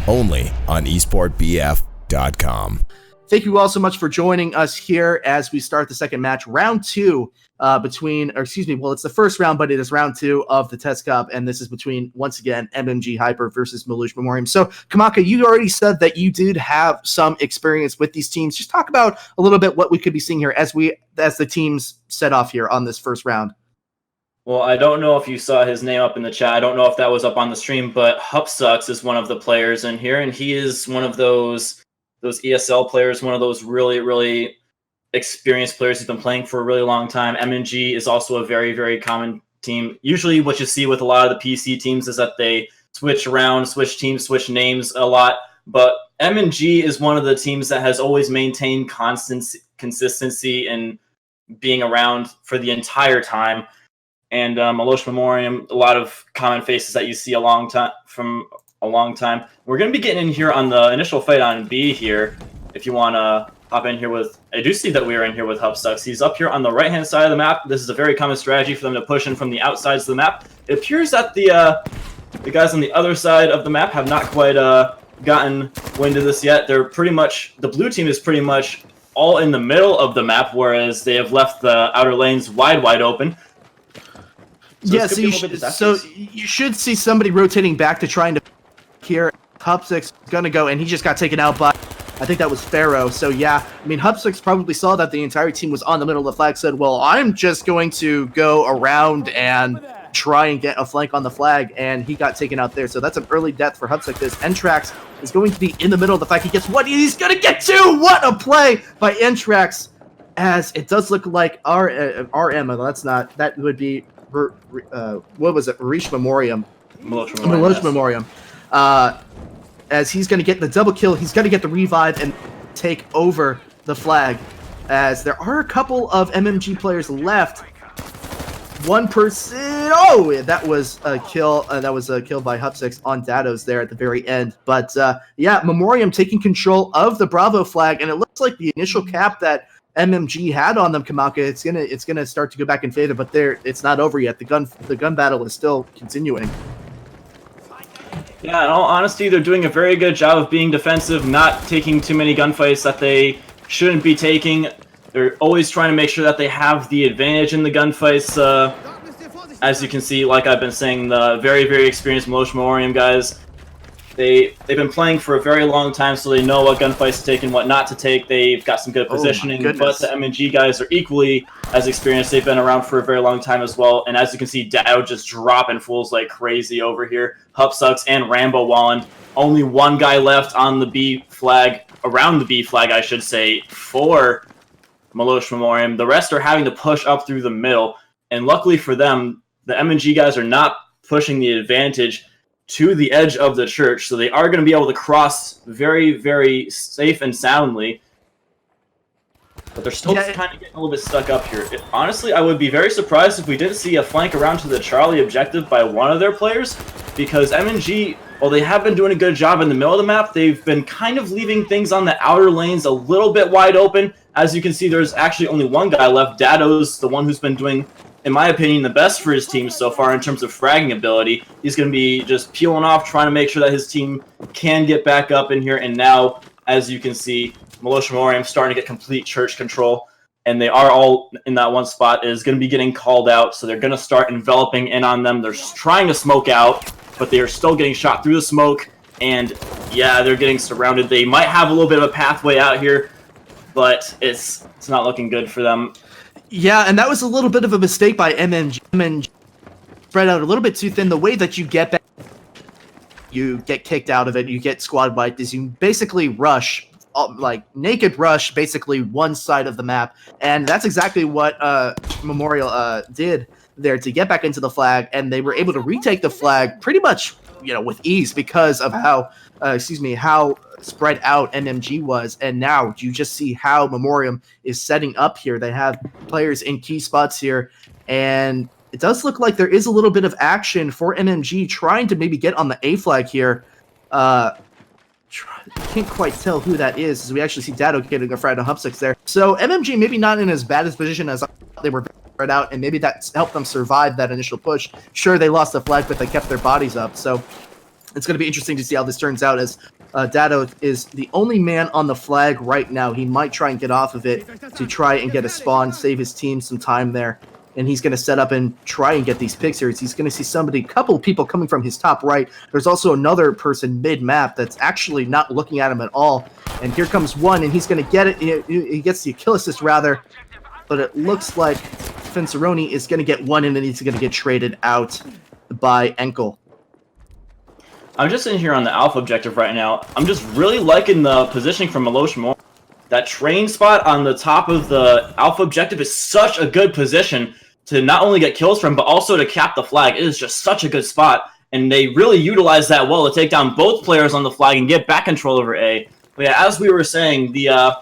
only on esportbf.com. Thank you all so much for joining us here as we start the second match, round two, it's the first round, but it is round two of the Test Cup, and this is between, once again, MnG Hyper versus Milosh Memoriam. So, Kamaka, you already said that you did have some experience with these teams. Just talk about a little bit what we could be seeing here as the teams set off here on this first round. Well, I don't know if you saw his name up in the chat. I don't know if that was up on the stream, but Hupsucks is one of the players in here, and he is one of those ESL players, one of those really, really experienced players who's been playing for a really long time. MnG is also a very, very common team. Usually what you see with a lot of the PC teams is that they switch around, switch teams, switch names a lot. But MnG is one of the teams that has always maintained consistency and being around for the entire time. And Milosh Memoriam, a lot of common faces that you see a long time. We're going to be getting in here on the initial fight on B here. If you want to hop in here with... I do see that we are in here with Hupsucks. He's up here on the right-hand side of the map. This is a very common strategy for them to push in from the outsides of the map. It appears that the guys on the other side of the map have not quite gotten wind of this yet. They're pretty much... The blue team is pretty much all in the middle of the map, whereas they have left the outer lanes wide open. So you should see somebody rotating back to trying to here. Hupsucks gonna go, and he just got taken out by, I think that was Pharaoh. So yeah, I mean, Hupsucks probably saw that the entire team was on the middle of the flag, said, well, I'm just going to go around and try and get a flank on the flag, and he got taken out there. So that's an early death for Hupsucks. This Entrax is going to be in the middle of the flag. He gets what he's gonna get to! What a play by Entrax, as it does look like RM, that's not, that would be what was it? Milosh Memoriam. Milosh Memoriam. As he's going to get the double kill, he's going to get the revive and take over the flag. As there are a couple of MnG players left. One person. Oh, that was a kill. That was a kill by Hupsucks on Dados there at the very end. But yeah, Memoriam taking control of the Bravo flag, and it looks like the initial cap that MnG had on them, Kamaka, it's gonna start to go back in favor, but it's not over yet. The gun battle is still continuing. Yeah, in all honesty, they're doing a very good job of being defensive, not taking too many gunfights that they shouldn't be taking. They're always trying to make sure that they have the advantage in the gunfights. As you can see, like I've been saying, the very, very experienced Milosh Memoriam guys, they've been playing for a very long time, so they know what gunfights to take and what not to take. They've got some good positioning, but the MnG guys are equally as experienced. They've been around for a very long time as well, and as you can see, Dow just dropping fools like crazy over here. Hupsucks and Rambo Wallen. Only one guy left on the B flag, around the B flag, I should say, for Milosh Memoriam. The rest are having to push up through the middle, and luckily for them, the MnG guys are not pushing the advantage to the edge of the church, so they are going to be able to cross very, very safe and soundly. But they're still kind of getting a little bit stuck up here. Honestly, I would be very surprised if we didn't see a flank around to the Charlie objective by one of their players, because MnG, while they have been doing a good job in the middle of the map, they've been kind of leaving things on the outer lanes a little bit wide open. As you can see, there's actually only one guy left. Dados, the one who's been doing, in my opinion, the best for his team so far in terms of fragging ability. He's going to be just peeling off, trying to make sure that his team can get back up in here. And now, as you can see, Milosh Memoriam starting to get complete church control. And they are all in that one spot, is going to be getting called out. So they're going to start enveloping in on them. They're trying to smoke out, but they are still getting shot through the smoke. And yeah, they're getting surrounded. They might have a little bit of a pathway out here, but it's not looking good for them. Yeah, and that was a little bit of a mistake by MnG. MnG spread out a little bit too thin. The way that you get back, you get kicked out of it, you get squad wiped, is you basically rush, like naked rush, basically one side of the map. And that's exactly what Memorial did there to get back into the flag, and they were able to retake the flag pretty much, with ease because of how spread out MnG was. And now you just see how Memoriam is setting up here. They have players in key spots here, and it does look like there is a little bit of action for MnG trying to maybe get on the A flag here. Can't quite tell who that is, as we actually see Dado getting a fried on Hupsucks there. So MnG maybe not in as bad a position as they were spread out, and maybe that helped them survive that initial push. Sure, they lost the flag, but they kept their bodies up. So It's going to be interesting to see how this turns out, as Dado is the only man on the flag right now. He might try and get off of it to try and get a spawn, save his team some time there. And he's going to set up and try and get these picks here. He's going to see somebody, a couple of people coming from his top right. There's also another person mid-map that's actually not looking at him at all. And here comes one, and he's going to get it. He gets the kill assist, rather. But it looks like Fenceroni is going to get one, and then he's going to get traded out by Enkel. I'm just in here on the Alpha objective right now. I'm just really liking the positioning from Milosh Memoriam. That train spot on the top of the Alpha objective is such a good position to not only get kills from, but also to cap the flag. It is just such a good spot, and they really utilize that well to take down both players on the flag and get back control over A. But yeah, as we were saying, the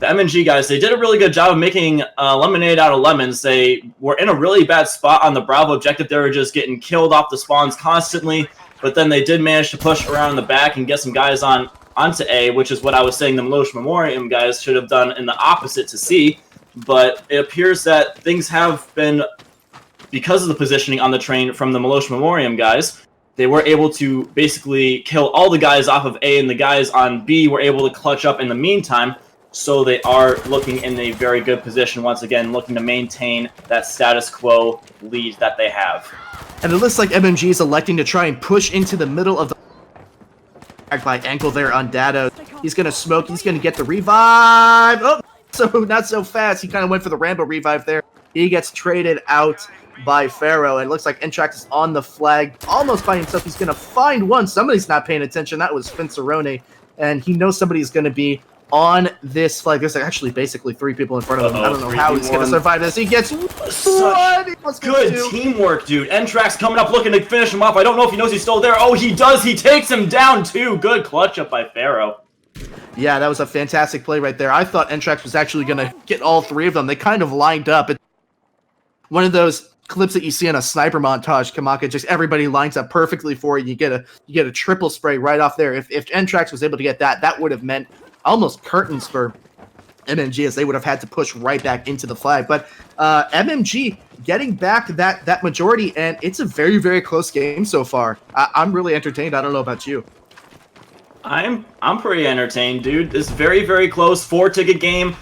MnG guys, they did a really good job of making lemonade out of lemons. They were in a really bad spot on the Bravo objective. They were just getting killed off the spawns constantly, but then they did manage to push around in the back and get some guys onto A, which is what I was saying the Milosh Memoriam guys should have done in the opposite to C. But it appears that things have been, because of the positioning on the train from the Milosh Memoriam guys, they were able to basically kill all the guys off of A, and the guys on B were able to clutch up in the meantime. So they are looking in a very good position once again, looking to maintain that status quo lead that they have. And it looks like MnG is electing to try and push into the middle of the by Enkel there on Dado. He's going to smoke. He's going to get the revive. Oh, so not so fast. He kind of went for the Rambo revive there. He gets traded out by Pharaoh, and it looks like Entrax is on the flag almost by himself. He's going to find one. Somebody's not paying attention. That was Fenceroni, and he knows somebody's going to be on this flag. There's actually basically three people in front of him. I don't know how he's going to survive this. He gets one. Good teamwork, dude. Entrax coming up looking to finish him off. I don't know if he knows he's still there. Oh, he does. He takes him down, too. Good clutch up by Pharaoh. Yeah, that was a fantastic play right there. I thought Entrax was actually going to get all three of them. They kind of lined up. One of those clips that you see in a sniper montage, Kamaka, just everybody lines up perfectly for you. You get a triple spray right off there. If Entrax was able to get that, that would have meant almost curtains for MnG, as they would have had to push right back into the flag. But MnG getting back that majority, and it's a very, very close game so far. I'm really entertained. I don't know about you. I'm pretty entertained, dude. This very, very close 4-ticket game.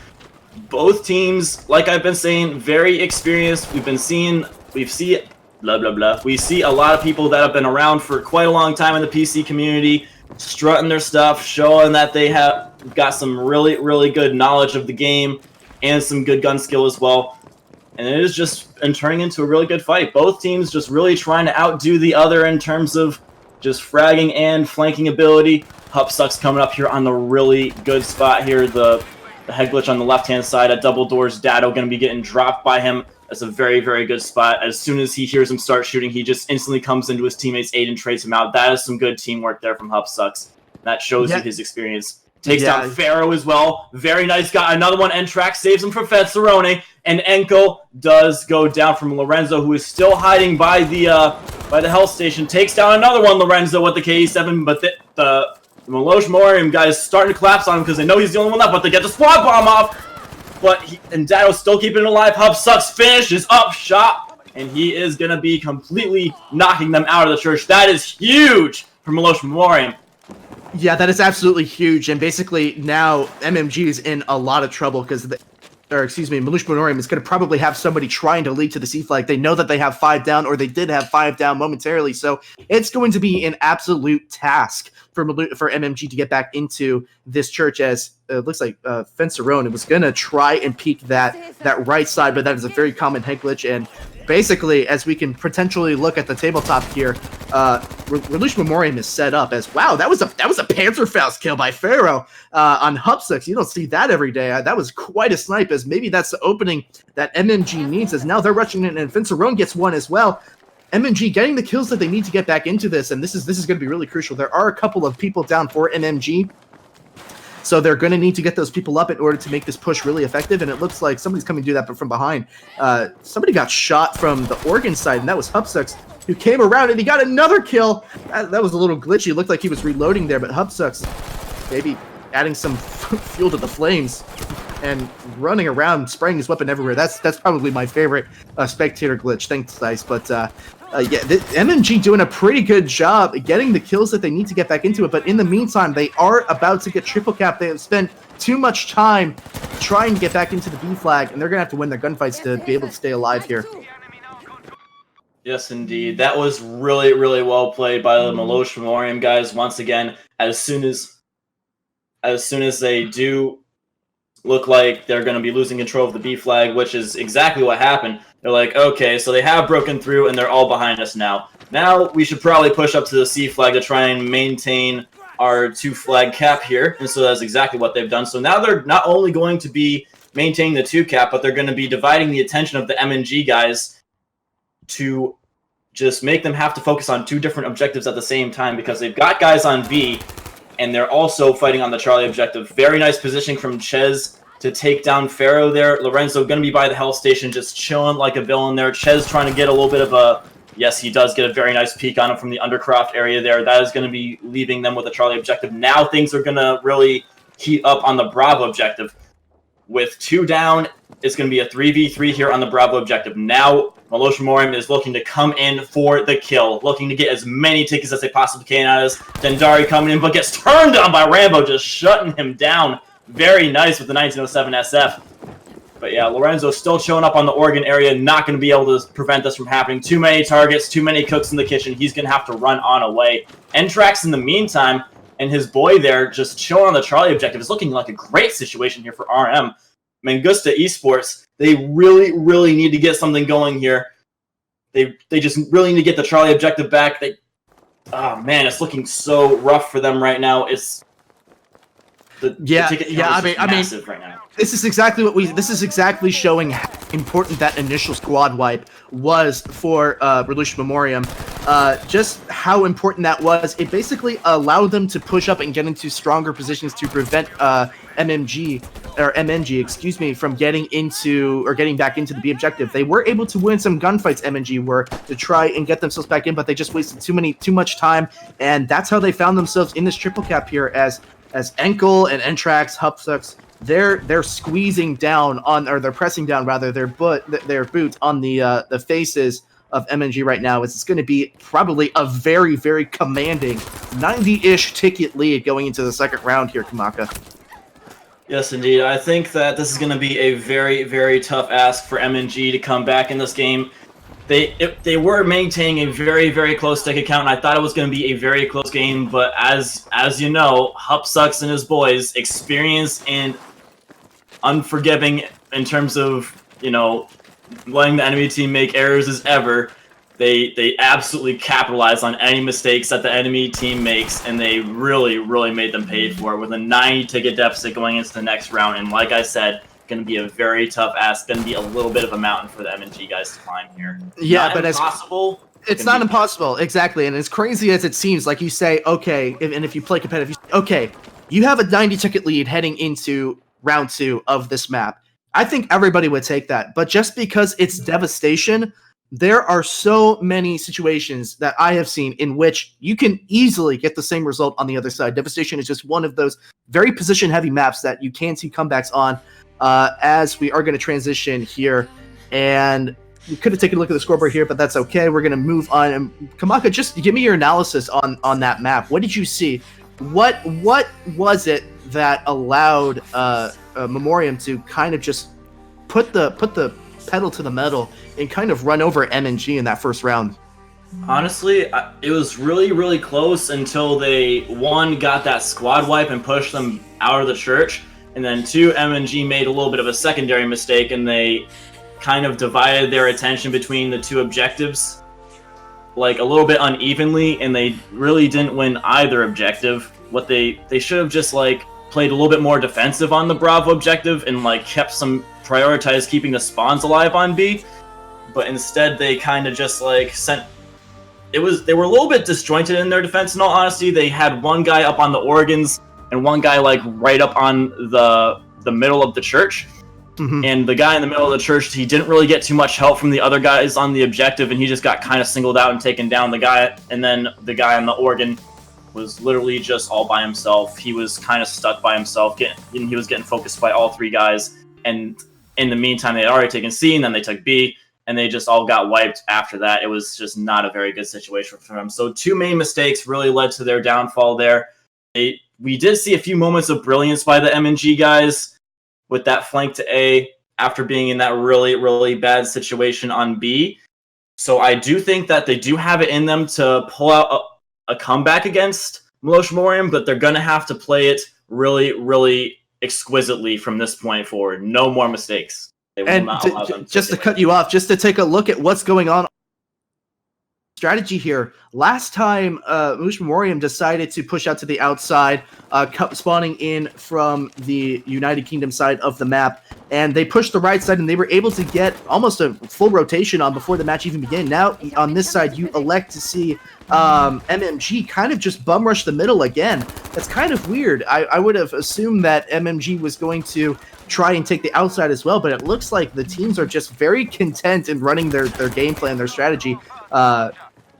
Both teams, like I've been saying, very experienced. We see blah blah blah. We see a lot of people that have been around for quite a long time in the PC community, strutting their stuff, showing that they have got some really, really good knowledge of the game and some good gun skill as well. And it is just turning into a really good fight. Both teams just really trying to outdo the other in terms of just fragging and flanking ability. Hupsucks coming up here on the really good spot here. The head glitch on the left-hand side at double doors. Dado going to be getting dropped by him. That's a very, very good spot. As soon as he hears him start shooting, he just instantly comes into his teammate's aid and trades him out. That is some good teamwork there from Hupsucks. That shows you his experience. Takes down Pharaoh as well. Very nice guy. Another one, Entrax, saves him from Fenceroni. And Enkel does go down from Lorenzo, who is still hiding by the health station. Takes down another one, Lorenzo, with the KE7, but the Milosh Memoriam guys starting to collapse on him because they know he's the only one left, but they get the squad bomb off. And Dado's still keeping it alive. Hupsucks finishes up shot, and he is going to be completely knocking them out of the church. That is huge for Milosh Memoriam. Yeah, that is absolutely huge, and basically now MnG is in a lot of trouble because Milosh Memoriam is going to probably have somebody trying to lead to the C flag. They know that they have 5 down, or they did have 5 down momentarily, so it's going to be an absolute task for MnG to get back into this church, as it looks like Fenceroni was going to try and peek that right side, but that is a very common head glitch. And basically, as we can potentially look at the tabletop here, Milosh Memoriam is set up as, wow, that was a Panzerfaust kill by Pharaoh on Hupsucks. You don't see that every day. That was quite a snipe, as maybe that's the opening that MnG needs, as now they're rushing in, and Fenceroni gets one as well. MnG getting the kills that they need to get back into this, and this is going to be really crucial. There are a couple of people down for MnG, so they're going to need to get those people up in order to make this push really effective, and it looks like somebody's coming to do that, but from behind. Somebody got shot from the Oregon side, and that was Hupsucks, who came around, and he got another kill. That was a little glitchy. It looked like he was reloading there, but Hupsucks maybe adding some fuel to the flames and running around, spraying his weapon everywhere. That's probably my favorite spectator glitch. Thanks, Dice. But MnG doing a pretty good job getting the kills that they need to get back into it, but in the meantime, they are about to get triple cap. They have spent too much time trying to get back into the B flag, and they're going to have to win their gunfights to be able to stay alive here. Yes, indeed. That was really, really well played by the Milosh Memoriam guys. Once again, as soon as they do look like they're going to be losing control of the B flag, which is exactly what happened. They're like, okay, so they have broken through and they're all behind us now. Now we should probably push up to the C flag to try and maintain our 2 flag cap here. And so that's exactly what they've done. So now they're not only going to be maintaining the 2 cap, but they're going to be dividing the attention of the MnG guys to just make them have to focus on 2 different objectives at the same time, because they've got guys on B and they're also fighting on the Charlie objective. Very nice positioning from Ches to take down Pharaoh there. Lorenzo going to be by the health station, just chilling like a villain there. Ches trying to get a little bit of a... Yes, he does get a very nice peek on him from the Undercroft area there. That is going to be leaving them with a Charlie objective. Now things are going to really heat up on the Bravo objective. With 2 down, it's going to be a 3v3 here on the Bravo objective. Now Milosh Memoriam is looking to come in for the kill, looking to get as many tickets as they possibly can out of this. Dendari coming in, but gets turned on by Rambo, just shutting him down. Very nice with the 1907 SF. But yeah, Lorenzo's still chilling up on the Oregon area, not going to be able to prevent this from happening. Too many targets, too many cooks in the kitchen. He's going to have to run on away. Ntrax in the meantime, and his boy there just chilling on the Charlie objective. It's looking like a great situation here for RM. Mangusta Esports, they really, really need to get something going here. They just really need to get the Charlie objective back. Oh man, it's looking so rough for them right now. It's the ticket count is massive right now. This is exactly showing how important that initial squad wipe was for Milosh Memoriam. Just how important that was. It basically allowed them to push up and get into stronger positions to prevent MnG, excuse me, from getting into or getting back into the B objective. They were able to win some gunfights, MnG were, to try and get themselves back in, but they just wasted too much time, and that's how they found themselves in this triple cap here as Enkel and Ntrax, Hupsux, they're squeezing down on, or they're pressing down rather, their boots on the faces of MnG right now. It's going to be probably a very, very commanding 90-ish ticket lead going into the second round here, Kamaka. Yes, indeed. I think that this is going to be a very, very tough ask for MnG to come back in this game. They were maintaining a very, very close ticket count, and I thought it was going to be a very close game, but as you know, Hupsux and his boys, experienced and unforgiving in terms of, letting the enemy team make errors as ever. They absolutely capitalize on any mistakes that the enemy team makes, and they really, really made them pay for it with a 90-ticket deficit going into the next round. And like I said, going to be a very tough ask, going to be a little bit of a mountain for the MnG guys to climb here. Yeah, not but impossible. It's not impossible, exactly. And as crazy as it seems, like you say, okay, and if you play competitive, okay, you have a 90-ticket lead heading into round 2 of this map. I think everybody would take that, but just because it's devastation, there are so many situations that I have seen in which you can easily get the same result on the other side. Devastation is just one of those very position-heavy maps that you can see comebacks on. As we are going to transition here, and we could have taken a look at the scoreboard here, but that's okay. We're going to move on. And Kamaka, just give me your analysis on that map. What did you see? What was it that allowed Memoriam to kind of just put the pedal to the metal and kind of run over MnG in that first round? Honestly, it was really, really close until they, 1, got that squad wipe and pushed them out of the church, and then 2, MnG made a little bit of a secondary mistake, and they kind of divided their attention between the 2 objectives, like a little bit unevenly, and they really didn't win either objective. What they should have just played a little bit more defensive on the Bravo objective and prioritized keeping the spawns alive on B, but instead they kind of just sent. They were a little bit disjointed in their defense. In all honesty, they had one guy up on the Oregons and one guy right up on the middle of the church. Mm-hmm. And the guy in the middle of the church, he didn't really get too much help from the other guys on the objective, and he just got kind of singled out and taken down. The guy on the Oregon was literally just all by himself. He was kind of stuck by himself. He was getting focused by all 3 guys. And in the meantime, they had already taken C, and then they took B. and they just all got wiped after that. It was just not a very good situation for them. So 2 main mistakes really led to their downfall there. We did see a few moments of brilliance by the MnG guys with that flank to A after being in that really, really bad situation on B. So I do think that they do have it in them to pull out a comeback against Milosh Memoriam, but they're going to have to play it really, really exquisitely from this point forward. No more mistakes. They will not allow them just to cut you off, just to take a look at what's going on. Strategy here. Last time, Milosh Memoriam decided to push out to the outside, spawning in from the United Kingdom side of the map, and they pushed the right side, and they were able to get almost a full rotation on before the match even began. Now, on this side, you elect to see MnG kind of just bum rush the middle again. That's kind of weird. I would have assumed that MnG was going to try and take the outside as well, but it looks like the teams are just very content in running their game plan, their strategy.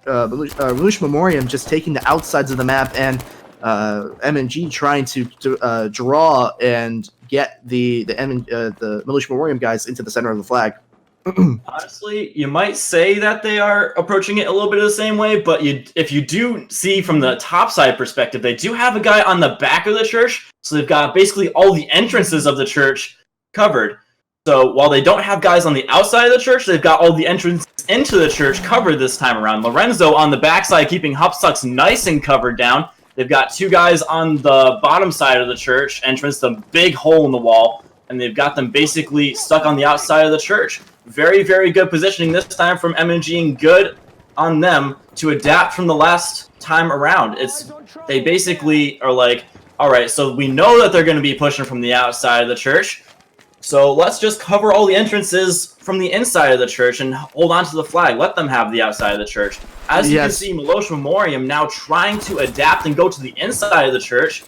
Milosh Memoriam just taking the outsides of the map, and MnG trying to draw and get the Milosh Memoriam guys into the center of the flag. Honestly, you might say that they are approaching it a little bit of the same way, but if you do see from the top side perspective, they do have a guy on the back of the church, so they've got basically all the entrances of the church covered. So while they don't have guys on the outside of the church, they've got all the entrances into the church covered this time around. Lorenzo on the backside keeping Hupsucks nice and covered down. They've got 2 guys on the bottom side of the church entrance, the big hole in the wall, and they've got them basically stuck on the outside of the church. Very, very good positioning this time from MnG, and good on them to adapt from the last time around. They basically are like, all right, so we know that they're going to be pushing from the outside of the church, so let's just cover all the entrances from the inside of the church and hold on to the flag. Let them have the outside of the church. As you can see, Milosh Memoriam now trying to adapt and go to the inside of the church.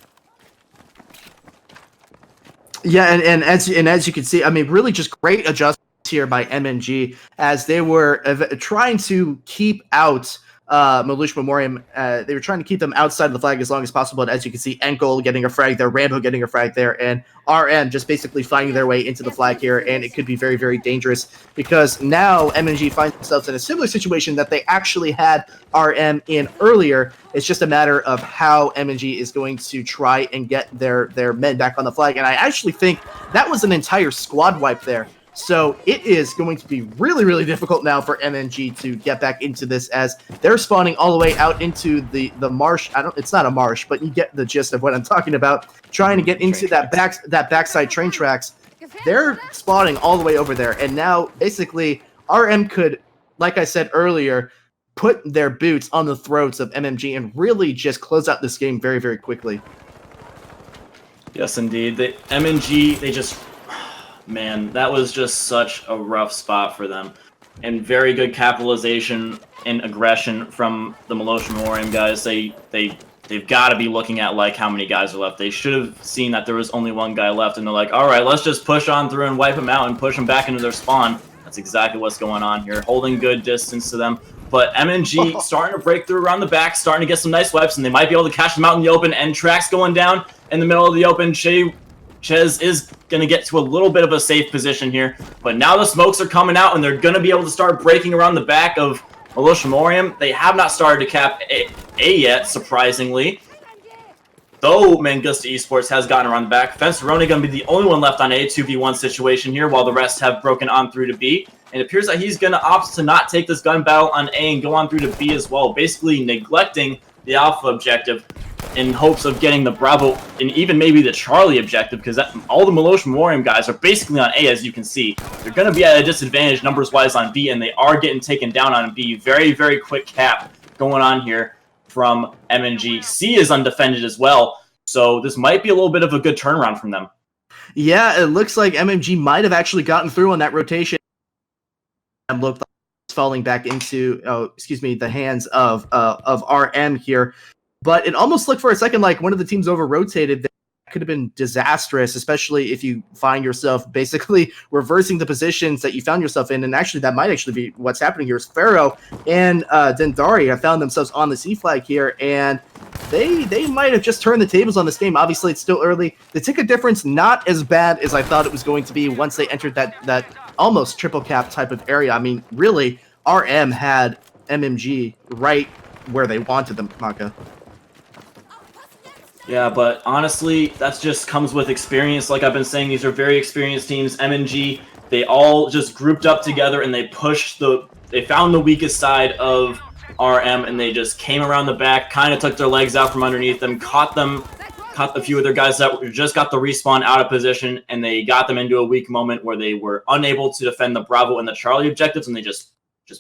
Yeah, and as you can see, I mean, really just great adjustments here by MnG as they were trying to keep out Milosh Memoriam. They were trying to keep them outside of the flag as long as possible. And as you can see, Enkel getting a frag there, Rambo getting a frag there, and RM just basically finding their way into the flag here. And it could be very, very dangerous because now MnG finds themselves in a similar situation that they actually had RM in earlier. It's just a matter of how MnG is going to try and get their men back on the flag. And I actually think that was an entire squad wipe there. So it is going to be really, really difficult now for MnG to get back into this as they're spawning all the way out into the marsh. It's not a marsh, but you get the gist of what I'm talking about. Trying to get into that backside train tracks. They're spawning all the way over there, and now basically RM could, like I said earlier, put their boots on the throats of MnG and really just close out this game very, very quickly. Yes, indeed. The MnG, they just... Man, that was just such a rough spot for them. And very good capitalization and aggression from the Milosh Memoriam guys. They've got to be looking at like how many guys are left. They should have seen that there was only 1 guy left, and they're like, all right, let's just push on through and wipe them out and push them back into their spawn. That's exactly what's going on here. Holding good distance to them. But MnG starting to break through around the back, starting to get some nice wipes, and they might be able to catch them out in the open. And tracks going down in the middle of the open. Ches is going to get to a little bit of a safe position here, but now the smokes are coming out, and they're going to be able to start breaking around the back of Milosh Memoriam. They have not started to cap A yet, surprisingly. Though Mangusta Esports has gotten around the back. Fenceroni going to be the only one left on A, 2v1 situation here, while the rest have broken on through to B. And it appears that he's going to opt to not take this gun battle on A and go on through to B as well, basically neglecting the Alpha objective in hopes of getting the Bravo and even maybe the Charlie objective, because all the Milosh Memoriam guys are basically on A, as you can see. They're going to be at a disadvantage numbers-wise on B, and they are getting taken down on B. Very, very quick cap going on here from MnG. C is undefended as well, so this might be a little bit of a good turnaround from them. Yeah, it looks like MnG might have actually gotten through on that rotation and looked like it's falling back into, the hands of RM here. But it almost looked for a second like one of the teams over-rotated could have been disastrous, especially if you find yourself basically reversing the positions that you found yourself in. And actually, that might actually be what's happening here. Is Pharaoh and Dendari have found themselves on the C flag here, and they might have just turned the tables on this game. Obviously, it's still early. The ticket difference not as bad as I thought it was going to be once they entered that almost triple cap type of area. I mean, really, RM had MnG right where they wanted them, Maka. Yeah, but honestly, that just comes with experience. Like I've been saying, these are very experienced teams. MnG, they all just grouped up together and they found the weakest side of RM and they just came around the back, kind of took their legs out from underneath them, caught a few of their guys that just got the respawn out of position, and they got them into a weak moment where they were unable to defend the Bravo and the Charlie objectives, and they just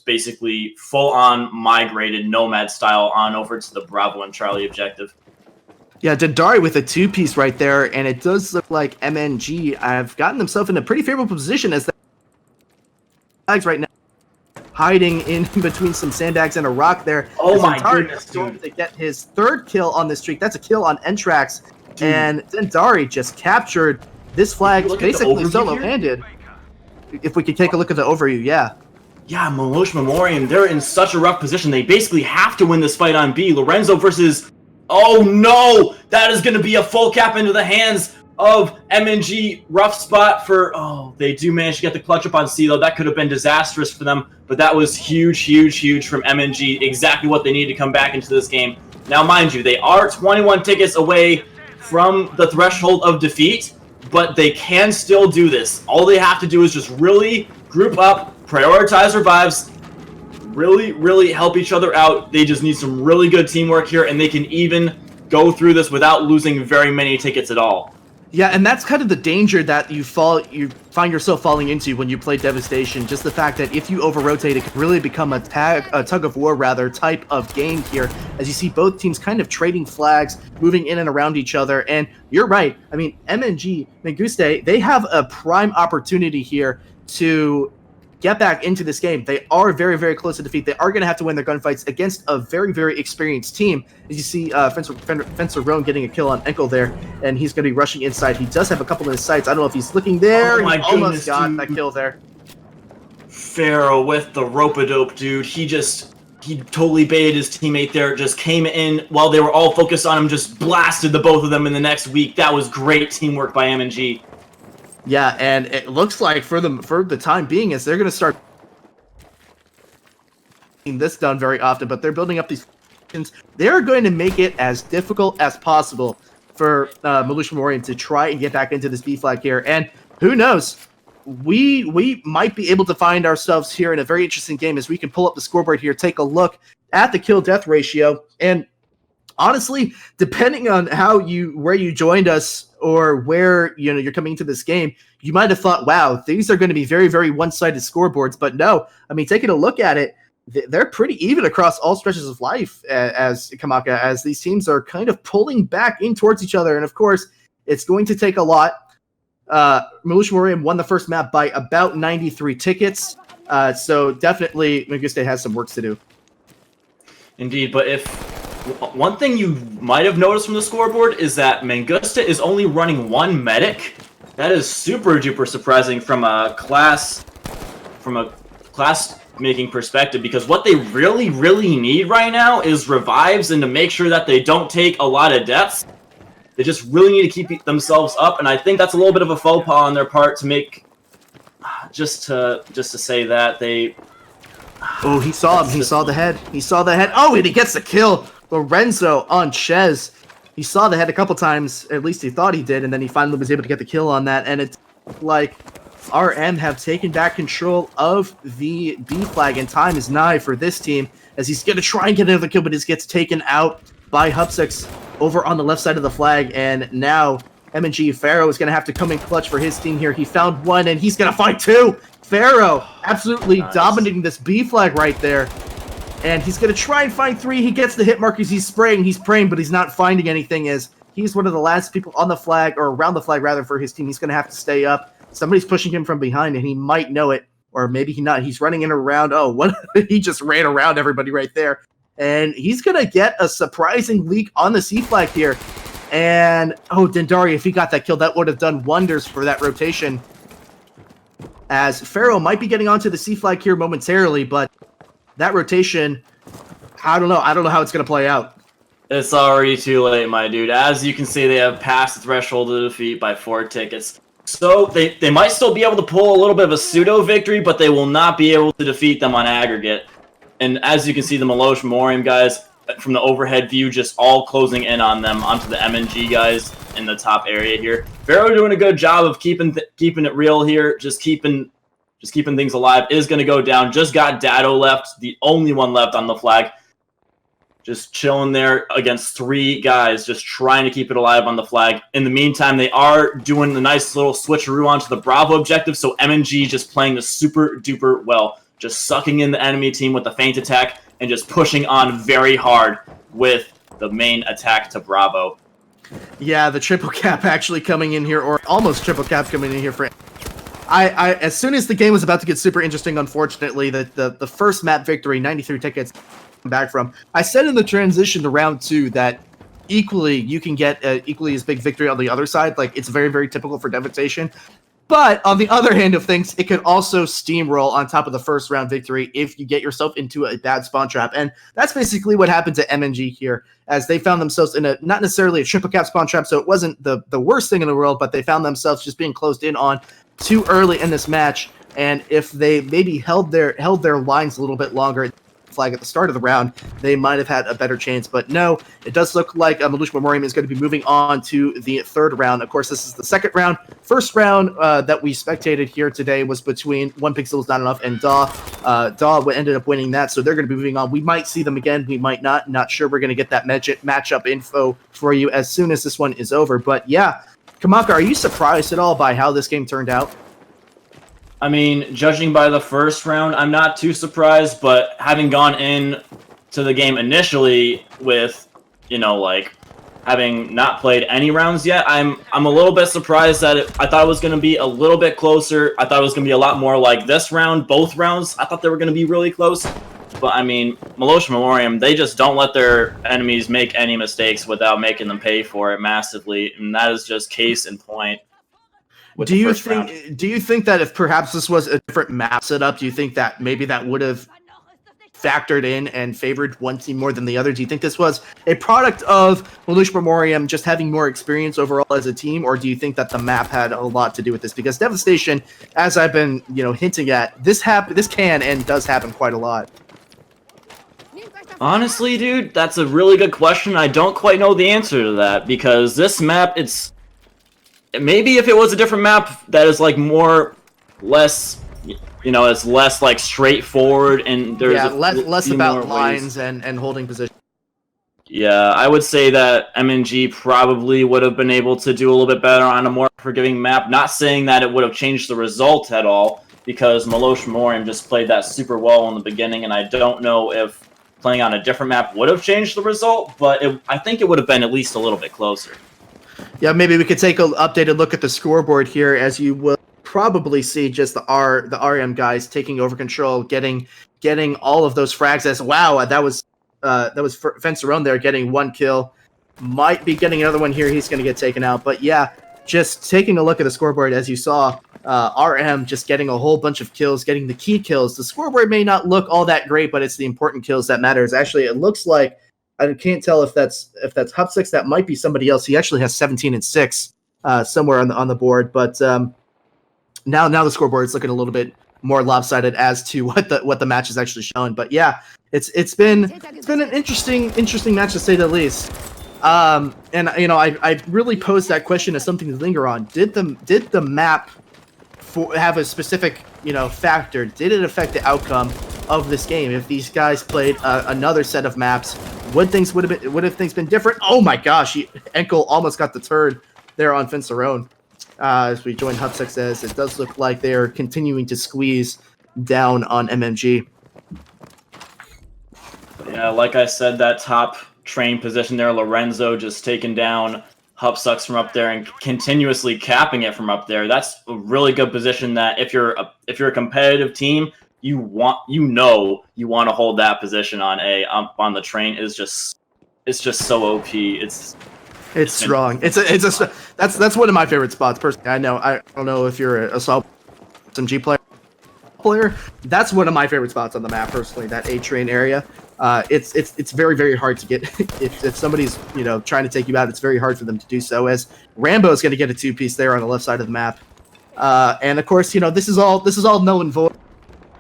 basically full-on migrated Nomad style on over to the Bravo and Charlie objective. Yeah, Dendari with a two-piece right there, and it does look like MnG have gotten themselves in a pretty favorable position as the flags right now, hiding in between some sandbags and a rock there. Oh my goodness, dude. To get his third kill on this streak. That's a kill on Entrax, and Dendari just captured this flag basically solo-handed. If we could take a look at the overview, yeah. Yeah, Milosh Memoriam, they're in such a rough position. They basically have to win this fight on B. Lorenzo versus... Oh no! That is going to be a full cap into the hands of MnG. Rough spot for... Oh, they do manage to get the clutch up on C, though. That could have been disastrous for them, but that was huge, huge, huge from MnG. Exactly what they need to come back into this game. Now, mind you, they are 21 tickets away from the threshold of defeat, but they can still do this. All they have to do is just really group up, prioritize revives, really help each other out. They just need some really good teamwork here, and they can even go through this without losing very many tickets at all. Yeah, and that's kind of the danger that you find yourself falling into when you play Devastation. Just the fact that if you over-rotate, it can really become a tug-of-war type of game here, as you see both teams kind of trading flags, moving in and around each other. And you're right. I mean, MnG, Manguste, they have a prime opportunity here to get back into this game. They are very, very close to defeat. They are going to have to win their gunfights against a very, very experienced team. As you see, Fencer Roan getting a kill on Enkel there, and he's going to be rushing inside. He does have a couple in his sights. I don't know if he's looking there. Oh my he almost goodness, got dude. that kill there. Pharaoh with the rope-a-dope, dude. He totally baited his teammate there, just came in while they were all focused on him, just blasted the both of them in the next week. That was great teamwork by MnG. Yeah, and it looks like for the time being, as they're going to start this done very often, but they're building up these. They're going to make it as difficult as possible for Milosh Memoriam to try and get back into this B flag here. And who knows, we might be able to find ourselves here in a very interesting game as we can pull up the scoreboard here, take a look at the kill-death ratio, and honestly, depending on where you joined us or where you're coming into this game, you might have thought, wow, these are going to be very, very one-sided scoreboards. But no, I mean, taking a look at it, they're pretty even across all stretches of life as Kamaka, as these teams are kind of pulling back in towards each other. And of course, it's going to take a lot. Milosh Memoriam won the first map by about 93 tickets. So definitely Manguste has some work to do. Indeed, but if one thing you might have noticed from the scoreboard is that Mangusta is only running one medic. That is super duper surprising from a class making perspective, because what they really need right now is revives, and to make sure that they don't take a lot of deaths. They just really need to keep themselves up, and I think that's a little bit of a faux pas on their part to make, just to say that they. Oh, he saw him. He saw the head. He saw the head. Oh, and he gets the kill. Lorenzo on Chez. He saw the head a couple times. At least he thought he did, and then he finally was able to get the kill on that. And it's like RM have taken back control of the B flag, and time is nigh for this team as he's going to try and get another kill, but he gets taken out by Hupsix over on the left side of the flag. And now MnG Pharaoh is going to have to come in clutch for his team here. He found one, and he's going to find two. Pharaoh absolutely dominating this B flag right there. And he's going to try and find three. He gets the hit markers. He's praying, but he's not finding anything, as he's one of the last people on the flag, or around the flag rather, for his team. He's going to have to stay up. Somebody's pushing him from behind, and he might know it, or maybe he not. He's running in around. Oh, what? He just ran around everybody right there. And he's going to get a surprising leak on the C flag here. And, oh, Dendari, if he got that kill, that would have done wonders for that rotation. As Pharaoh might be getting onto the C flag here momentarily, but that rotation, I don't know. I don't know how it's going to play out. It's already too late, my dude. As you can see, they have passed the threshold of defeat by 4 tickets. So they might still be able to pull a little bit of a pseudo victory, but they will not be able to defeat them on aggregate. And as you can see, the Milosh Memoriam guys from the overhead view just all closing in on them onto the MnG guys in the top area here. Pharaoh doing a good job of keeping it real here, just keeping things alive. Is going to go down. Just got Dado left, the only one left on the flag. Just chilling there against 3 guys, just trying to keep it alive on the flag. In the meantime, they are doing the nice little switcheroo onto the Bravo objective, so MnG just playing the super duper well. Just sucking in the enemy team with the feint attack and just pushing on very hard with the main attack to Bravo. Yeah, the triple cap actually coming in here, or almost triple cap coming in here for... as soon as the game was about to get super interesting, unfortunately, the first map victory, 93 tickets back from. I said in the transition to round 2 that equally you can get equally as big victory on the other side. Like, it's very, very typical for Devastation. But on the other hand of things, it could also steamroll on top of the first round victory if you get yourself into a bad spawn trap. And that's basically what happened to MnG here, as they found themselves in a, not necessarily a triple cap spawn trap, so it wasn't the worst thing in the world, but they found themselves just being closed in on too early in this match. And if they maybe held their lines a little bit longer flag at the start of the round, they might have had a better chance. But no, it does look like Milosh Memoriam is going to be moving on to the 3rd round. Of course, this is the 2nd round. First round that we spectated here today was between One Pixel Is Not Enough and Daw. Daw ended up winning that, so they're going to be moving on. We might see them again, we might not. Not sure. We're going to get that matchup info for you as soon as this one is over. But yeah, Kamaka, are you surprised at all by how this game turned out? I mean, judging by the first round, I'm not too surprised, but having gone in to the game initially with, you know, like, having not played any rounds yet, I'm a little bit surprised that I thought it was going to be a little bit closer. I thought it was going to be a lot more like this round. Both rounds, I thought they were going to be really close. But, I mean, Milosh Memoriam, they just don't let their enemies make any mistakes without making them pay for it massively, and that is just case in point. Do you think that if perhaps this was a different map setup, do you think that maybe that would have factored in and favored one team more than the other? Do you think this was a product of Milosh Memoriam just having more experience overall as a team, or do you think that the map had a lot to do with this? Because Devastation, as I've been, hinting at, this can and does happen quite a lot. Honestly, dude, that's a really good question. I don't quite know the answer to that, because this map, maybe if it was a different map that is like less, it's less like straightforward, and there's less about lines and holding position. Yeah, I would say that MnG probably would have been able to do a little bit better on a more forgiving map. Not saying that it would have changed the result at all, because Milosh Memoriam just played that super well in the beginning, and I don't know if playing on a different map would have changed the result, but I think it would have been at least a little bit closer. Yeah, maybe we could take an updated look at the scoreboard here, as you will probably see just the RM guys taking over control, getting all of those frags. As wow, that was Fencerone there getting 1 kill, might be getting another one here. He's going to get taken out. But yeah, just taking a look at the scoreboard, as you saw, RM just getting a whole bunch of kills, getting the key kills. The scoreboard may not look all that great, but it's the important kills that matters. Actually, it looks like, I can't tell if that's Hupsix. That might be somebody else. He actually has 17 and 6 somewhere on the board. But now the scoreboard is looking a little bit more lopsided as to what the match is actually showing. But yeah, it's been an interesting match to say the least. And I really posed that question as something to linger on. Did the map have a specific factor? Did it affect the outcome of this game? If these guys played another set of maps, would have things been different? Oh my gosh, Enkel almost got the turn there on Fencerone. As we join Hupsix, says it does look like they're continuing to squeeze down on MnG. Yeah, like I said, that top train position there, Lorenzo just taking down Hupsix from up there and continuously capping it from up there. That's a really good position that if you're a competitive team, you want to hold that position on on the train. It's just so OP. It's strong. That's one of my favorite spots personally. I don't know if you're a assault MnG player. That's one of my favorite spots on the map personally. That A train area. It's very, very hard to get. if somebody's trying to take you out, it's very hard for them to do so. As Rambo is going to get a 2-piece there on the left side of the map, and of course this is all null and void.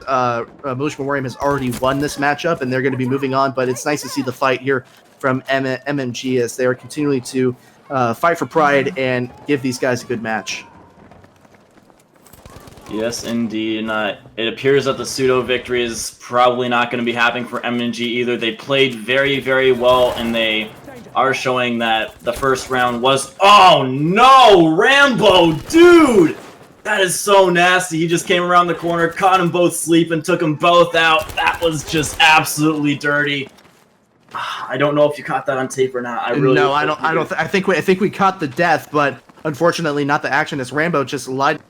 Milosh Memoriam has already won this matchup, and they're going to be moving on. But it's nice to see the fight here from MnG as they are continuing to fight for pride and give these guys a good match. Yes, indeed. And it appears that the pseudo victory is probably not going to be happening for MnG either. They played very, very well, and they are showing that the first round was... Oh, no! Rambo, dude! That is so nasty. He just came around the corner, caught them both sleeping, took them both out. That was just absolutely dirty. I don't know if you caught that on tape or not. I don't. I think we caught the death, but unfortunately not the action. As Rambo just lied.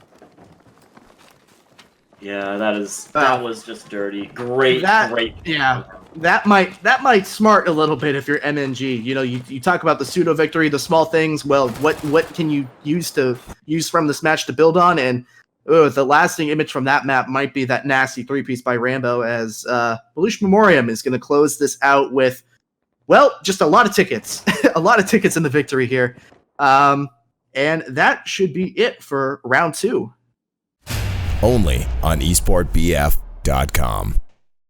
Yeah, that was just dirty. Great. Yeah, that might smart a little bit if you're MnG. You talk about the pseudo victory, the small things. Well, what can you use from this match to build on? And the lasting image from that map might be that nasty 3-piece by Rambo. As Milosh Memoriam is going to close this out with, well, just a lot of tickets, a lot of tickets in the victory here, and that should be it for round 2. Only on esportbf.com.